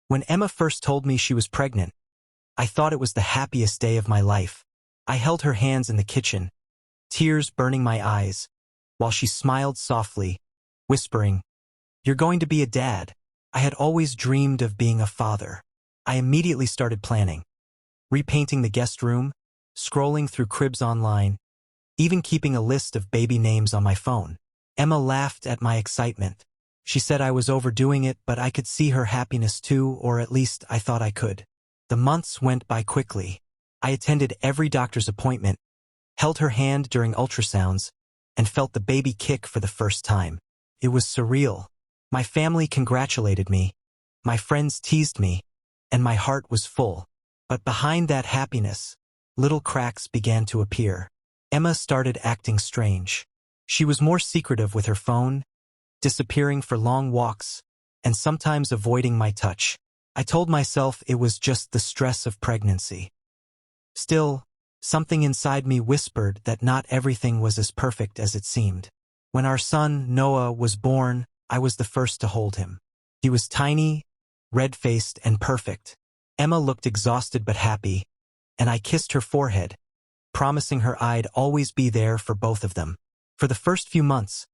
When Emma first told me she was pregnant, I thought it was the happiest day of my life. I held her hands in the kitchen, tears burning my eyes, while she smiled softly, whispering, "You're going to be a dad." I had always dreamed of being a father. I immediately started planning, repainting the guest room, scrolling through cribs online, even keeping a list of baby names on my phone. Emma laughed at my excitement. She said I was overdoing it, but I could see her happiness too, or at least I thought I could. The months went by quickly. I attended every doctor's appointment, held her hand during ultrasounds, and felt the baby kick for the first time. It was surreal. My family congratulated me, my friends teased me, and my heart was full. But behind that happiness, little cracks began to appear. Emma started acting strange. She was more secretive with her phone, disappearing for long walks, and sometimes avoiding my touch. I told myself it was just the stress of pregnancy. Still, something inside me whispered that not everything was as perfect as it seemed. When our son, Noah, was born, I was the first to hold him. He was tiny, red-faced, and perfect. Emma looked exhausted but happy, and I kissed her forehead, promising her I'd always be there for both of them. For the first few months,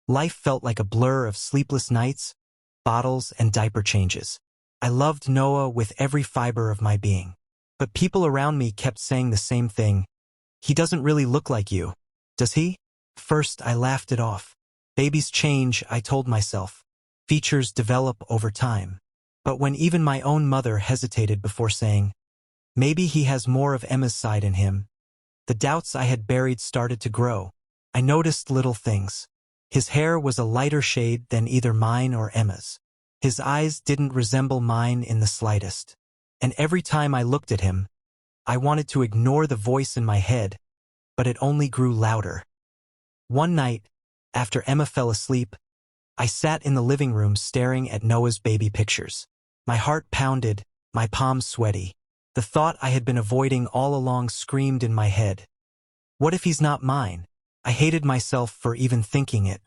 life felt like a blur of sleepless nights, bottles, and diaper changes. I loved Noah with every fiber of my being. But people around me kept saying the same thing. "He doesn't really look like you, does he?" First, I laughed it off. Babies change, I told myself. Features develop over time. But when even my own mother hesitated before saying, "Maybe he has more of Emma's side in him," the doubts I had buried started to grow. I noticed little things. His hair was a lighter shade than either mine or Emma's. His eyes didn't resemble mine in the slightest. And every time I looked at him, I wanted to ignore the voice in my head, but it only grew louder. One night, after Emma fell asleep, I sat in the living room staring at Noah's baby pictures. My heart pounded, my palms sweaty. The thought I had been avoiding all along screamed in my head. What if he's not mine? I hated myself for even thinking it.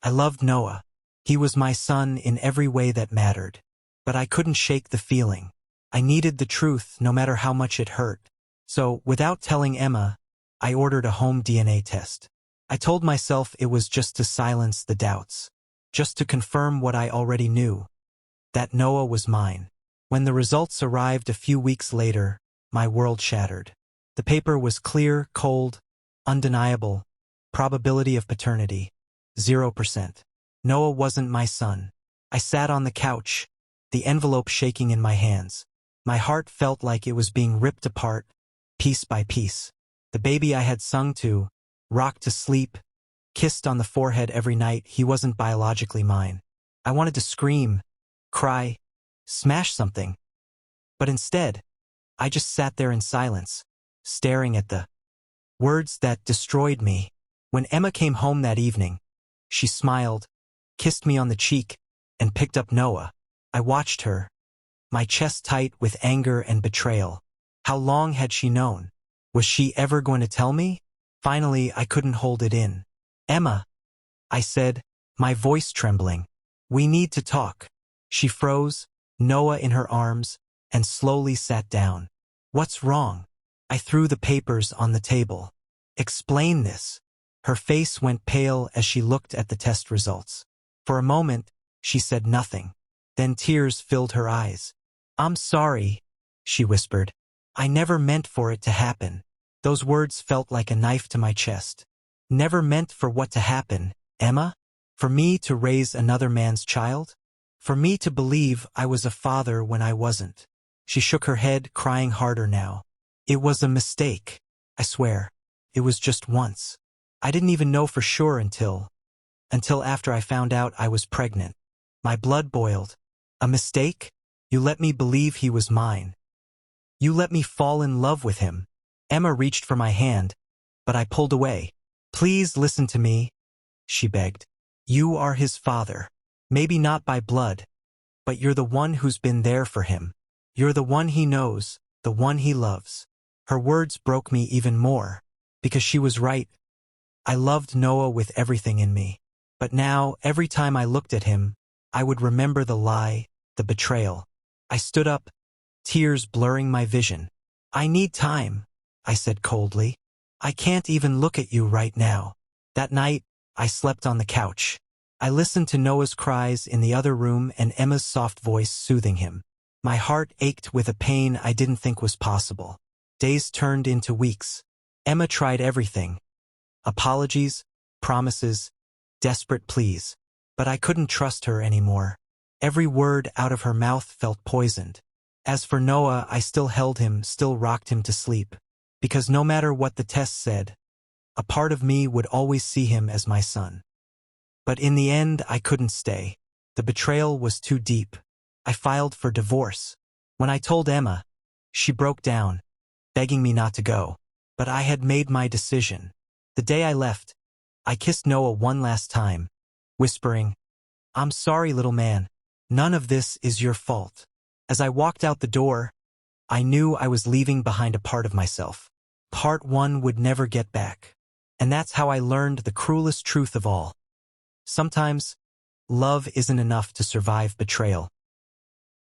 I loved Noah. He was my son in every way that mattered. But I couldn't shake the feeling. I needed the truth, no matter how much it hurt. So, without telling Emma, I ordered a home DNA test. I told myself it was just to silence the doubts, just to confirm what I already knew, that Noah was mine. When the results arrived a few weeks later, my world shattered. The paper was clear, cold, undeniable. Probability of paternity, 0%. Noah wasn't my son. I sat on the couch, the envelope shaking in my hands. My heart felt like it was being ripped apart, piece by piece. The baby I had sung to, rocked to sleep, kissed on the forehead every night, he wasn't biologically mine. I wanted to scream, cry, smash something. But instead, I just sat there in silence, staring at the words that destroyed me. When Emma came home that evening, she smiled, kissed me on the cheek, and picked up Noah. I watched her, my chest tight with anger and betrayal. How long had she known? Was she ever going to tell me? Finally, I couldn't hold it in. "Emma," I said, my voice trembling. "We need to talk." She froze, Noah in her arms, and slowly sat down. "What's wrong?" I threw the papers on the table. "Explain this." Her face went pale as she looked at the test results. For a moment, she said nothing. Then tears filled her eyes. "I'm sorry," she whispered. "I never meant for it to happen." Those words felt like a knife to my chest. Never meant for what to happen, Emma? For me to raise another man's child? For me to believe I was a father when I wasn't? She shook her head, crying harder now. "It was a mistake. I swear. It was just once. I didn't even know for sure until after I found out I was pregnant. My blood boiled. A mistake? You let me believe he was mine. You let me fall in love with him." Emma reached for my hand, but I pulled away. "Please listen to me," she begged. "You are his father. Maybe not by blood, but you're the one who's been there for him. You're the one he knows, the one he loves." Her words broke me even more, because she was right. I loved Noah with everything in me. But now, every time I looked at him, I would remember the lie, the betrayal. I stood up, tears blurring my vision. I need time, I said coldly. I can't even look at you right now. That night, I slept on the couch. I listened to Noah's cries in the other room and Emma's soft voice soothing him. My heart ached with a pain I didn't think was possible. Days turned into weeks. Emma tried everything. Apologies, promises, desperate pleas. But I couldn't trust her anymore. Every word out of her mouth felt poisoned. As for Noah, I still held him, still rocked him to sleep. Because no matter what the test said, a part of me would always see him as my son. But in the end, I couldn't stay. The betrayal was too deep. I filed for divorce. When I told Emma, she broke down, begging me not to go. But I had made my decision. The day I left, I kissed Noah one last time, whispering, "I'm sorry, little man. None of this is your fault." As I walked out the door, I knew I was leaving behind a part of myself. Part one would never get back. And that's how I learned the cruelest truth of all. Sometimes, love isn't enough to survive betrayal.